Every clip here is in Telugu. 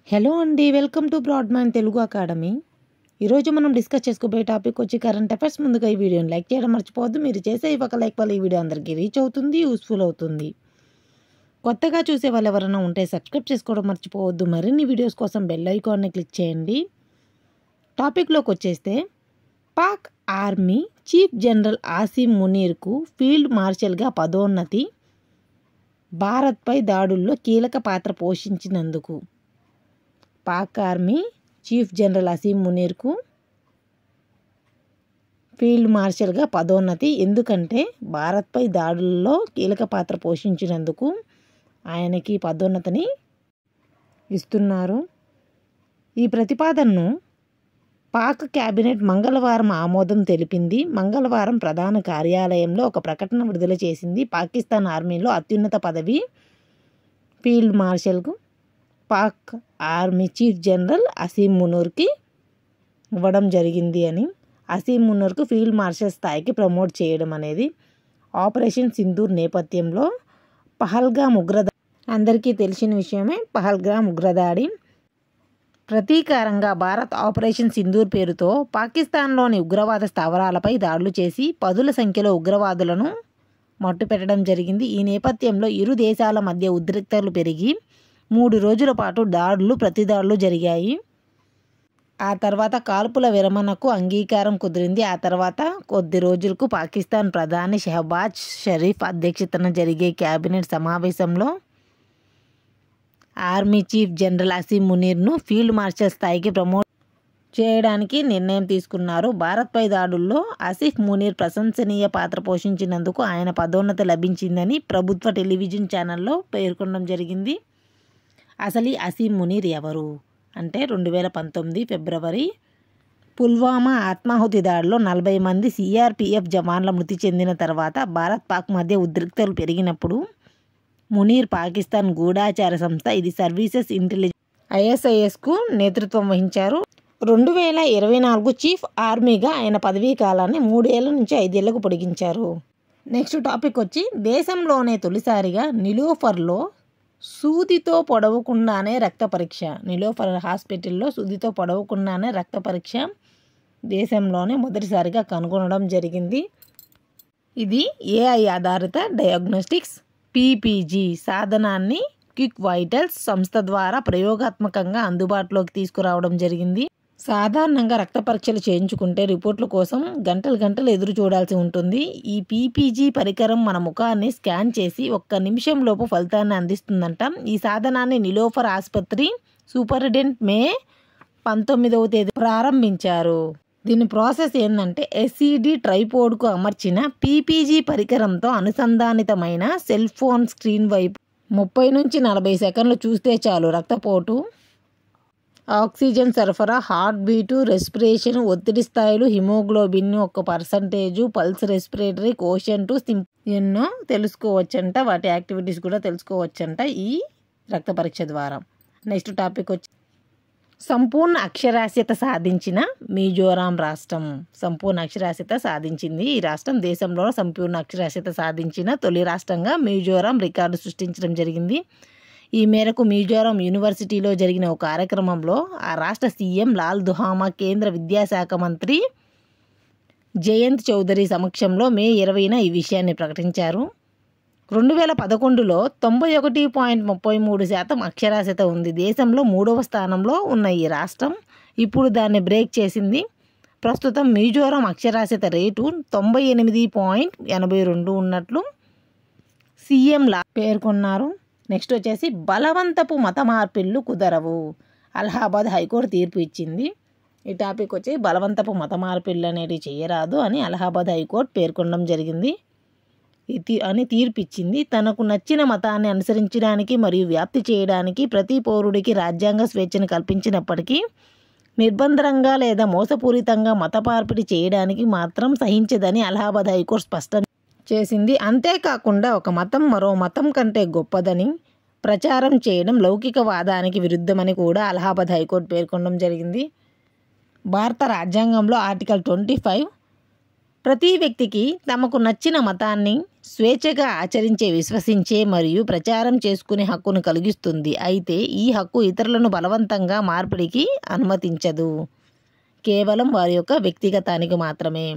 హలో అండి, welcome to Bradman Telugu academy. ఈరోజు మనం డిస్కస్ చేసుకోబోయే టాపిక్ వచ్చి కరెంట్ అఫైర్స్. ముందుగా ఈ వీడియోని లైక్ చేయడం మర్చిపోవద్దు. మీరు చేసే ఒక లైక్ వల్ల ఈ వీడియో అందరికీ రీచ్ అవుతుంది, యూస్ఫుల్ అవుతుంది. కొత్తగా చూసే వాళ్ళు ఎవరైనా ఉంటే సబ్స్క్రైబ్ చేసుకోవడం మర్చిపోవద్దు. మరిన్ని వీడియోస్ కోసం బెల్ ఐకాన్ని క్లిక్ చేయండి. టాపిక్లోకి వచ్చేస్తే, Pak army chief general Asim మునీర్కు ఫీల్డ్ మార్షల్గా పదోన్నతి, భారత్పై దాడుల్లో కీలక పాత్ర పోషించినందుకు. Pak army chief general Asim మునీర్కు ఫీల్డ్ మార్షల్గా పదోన్నతి. ఎందుకంటే భారత్పై దాడుల్లో కీలక పాత్ర పోషించినందుకు ఆయనకి పదోన్నతిని ఇస్తున్నారు. ఈ ప్రతిపాదనను పాక్ క్యాబినెట్ మంగళవారం ఆమోదం తెలిపింది. మంగళవారం ప్రధాన కార్యాలయంలో ఒక ప్రకటన విడుదల చేసింది. పాకిస్తాన్ ఆర్మీలో అత్యున్నత పదవి ఫీల్డ్ మార్షల్కు Pak army chief general Asim మునీర్కి ఇవ్వడం జరిగింది అని. ఆసిమ్ మునీర్కు ఫీల్డ్ మార్షల్ స్థాయికి ప్రమోట్ చేయడం అనేది ఆపరేషన్ సింధూర్ నేపథ్యంలో పహల్గామ్ ఉగ్రదాడి, అందరికీ తెలిసిన విషయమే. పహల్గామ్ ఉగ్రదాడి ప్రతీకారంగా భారత్ ఆపరేషన్ సింధూర్ పేరుతో పాకిస్తాన్లోని ఉగ్రవాద స్థావరాలపై దాడులు చేసి పదుల సంఖ్యలో ఉగ్రవాదులను మట్టుపెట్టడం జరిగింది. ఈ నేపథ్యంలో ఇరు దేశాల మధ్య ఉద్రిక్తతలు పెరిగి 3 రోజుల పాటు ప్రతిదాడులు జరిగాయి. ఆ తర్వాత కాల్పుల విరమణకు అంగీకారం కుదిరింది. ఆ తర్వాత కొద్ది రోజులకు పాకిస్తాన్ ప్రధాని షెహబాజ్ షరీఫ్ అధ్యక్షతన జరిగే క్యాబినెట్ సమావేశంలో ఆర్మీ చీఫ్ జనరల్ ఆసిమ్ మునీర్ను ఫీల్డ్ మార్షల్ స్థాయికి ప్రమోట్ చేయడానికి నిర్ణయం తీసుకున్నారు. భారత్పై దాడుల్లో ఆసిఫ్ మునీర్ ప్రశంసనీయ పాత్ర పోషించినందుకు ఆయన పదోన్నతి లభించిందని ప్రభుత్వ టెలివిజన్ ఛానల్లో పేర్కొనడం జరిగింది. అసలు ఆసిమ్ మునీర్ ఎవరు అంటే, 2019 ఫిబ్రవరి పుల్వామా ఆత్మాహుతి దాడిలో 40 మంది సిఆర్పిఎఫ్ జవాన్ల మృతి చెందిన తర్వాత భారత్ పాక్ మధ్య ఉద్రిక్తతలు పెరిగినప్పుడు మునీర్ పాకిస్తాన్ గూఢాచార సంస్థ ఇది సర్వీసెస్ ఇంటెలిజెన్స్ ISISకు నేతృత్వం వహించారు. 2024 చీఫ్ ఆర్మీగా ఆయన పదవీ కాలాన్ని 3 ఏళ్ల నుంచి 5 ఏళ్లకు పొడిగించారు. నెక్స్ట్ టాపిక్ వచ్చి, దేశంలోనే తొలిసారిగా నిలోఫర్లో సూదితో పొడవకుండానే రక్త పరీక్ష. నిలోఫర్ హాస్పిటల్లో సూదితో పొడవకుండానే రక్త పరీక్ష దేశంలోనే మొదటిసారిగా కనుగొనడం జరిగింది. ఇది AI ఆధారిత డయాగ్నోస్టిక్స్ PPG సాధనాన్ని క్విక్ వైటల్స్ సంస్థ ద్వారా ప్రయోగాత్మకంగా అందుబాటులోకి తీసుకురావడం జరిగింది. సాధారణంగా రక్త పరీక్షలు చేయించుకుంటే రిపోర్ట్ల కోసం గంటలు ఎదురు చూడాల్సి ఉంటుంది. ఈ PPG పరికరం మన ముఖాన్ని స్కాన్ చేసి 1 నిమిషంలోపు ఫలితాన్ని అందిస్తుందంట. ఈ సాధనాన్ని నిలోఫర్ ఆసుపత్రి సూపరింటెండెంట్ మే 19వ తేదీ ప్రారంభించారు. దీని ప్రాసెస్ ఏంటంటే, SED ట్రైపోడ్కు అమర్చిన PPG పరికరంతో అనుసంధానితమైన సెల్ ఫోన్ స్క్రీన్ వైపు 30 నుంచి 40 సెకండ్లు చూస్తే చాలు రక్తపోటు, ఆక్సిజన్ సరఫరా, హార్ట్ బీటు, రెస్పిరేషన్, ఒత్తిడి స్థాయిలు, హిమోగ్లోబిన్ 1%, పల్స్, రెస్పిరేటరీ కోషంటు ఎన్నో తెలుసుకోవచ్చంట. వాటి యాక్టివిటీస్ కూడా తెలుసుకోవచ్చంట ఈ రక్త పరీక్ష ద్వారా. నెక్స్ట్ టాపిక్ వచ్చి, సంపూర్ణ అక్షరాస్యత సాధించిన మిజోరాం రాష్ట్రం. సంపూర్ణ అక్షరాస్యత సాధించింది ఈ రాష్ట్రం. దేశంలో సంపూర్ణ అక్షరాస్యత సాధించిన తొలి రాష్ట్రంగా మిజోరాం రికార్డు సృష్టించడం జరిగింది. ఈ మేరకు మిజోరాం యూనివర్సిటీలో జరిగిన ఒక కార్యక్రమంలో ఆ రాష్ట్ర సీఎం లాల్ దుహామా, కేంద్ర విద్యాశాఖ మంత్రి జయంత్ చౌదరి సమక్షంలో మే 20న ఈ విషయాన్ని ప్రకటించారు. 2011లో 91.33% అక్షరాస్యత ఉంది. దేశంలో 3వ స్థానంలో ఉన్న ఈ రాష్ట్రం ఇప్పుడు దాన్ని బ్రేక్ చేసింది. ప్రస్తుతం మిజోరాం అక్షరాస్యత రేటు 98.82 ఉన్నట్లు సీఎం పేర్కొన్నారు. నెక్స్ట్ వచ్చేసి, బలవంతపు మత మార్పిళ్లు కుదరవు. అలహాబాద్ హైకోర్టు తీర్పు ఇచ్చింది. ఈ టాపిక్ వచ్చి, బలవంతపు మత మార్పిళ్లు అనేవి చేయరాదు అని అలహాబాద్ హైకోర్టు పేర్కొనడం జరిగింది అని తీర్పు ఇచ్చింది. తనకు నచ్చిన మతాన్ని అనుసరించడానికి మరియు వ్యాప్తి చేయడానికి ప్రతి పౌరుడికి రాజ్యాంగ స్వేచ్ఛను కల్పించినప్పటికీ నిర్బంధంగా లేదా మోసపూరితంగా మత మార్పిడి చేయడానికి మాత్రం సహించదని అలహాబాద్ హైకోర్టు స్పష్టం చేసింది. అంతేకాకుండా ఒక మతం మరో మతం కంటే గొప్పదని ప్రచారం చేయడం లౌకికవాదానికి విరుద్ధమని కూడా అలహాబాద్ హైకోర్టు పేర్కొనడం జరిగింది. భారత రాజ్యాంగంలో ఆర్టికల్ 25 ప్రతి వ్యక్తికి తమకు నచ్చిన మతాన్ని స్వేచ్ఛగా ఆచరించే, విశ్వసించే మరియు ప్రచారం చేసుకునే హక్కును కలిగిస్తుంది. అయితే ఈ హక్కు ఇతరులను బలవంతంగా మార్పిడికి అనుమతించదు. కేవలం వారి యొక్క వ్యక్తిగతానికి మాత్రమే.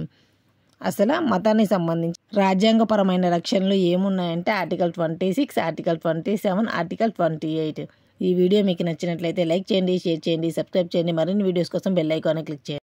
అసలు మతానికి సంబంధించి రాజ్యాంగపరమైన రక్షణలు ఏమున్నాయంటే ఆర్టికల్ 26, ఆర్టికల్ 27, ఆర్టికల్ 28. ఈ వీడియో మీకు నచ్చినట్లయితే లైక్ చేయండి, షేర్ చేయండి, సబ్స్క్రైబ్ చేయండి. మరిన్ని వీడియోస్ కోసం బెల్ ఐకాన్ క్లిక్ చేయండి.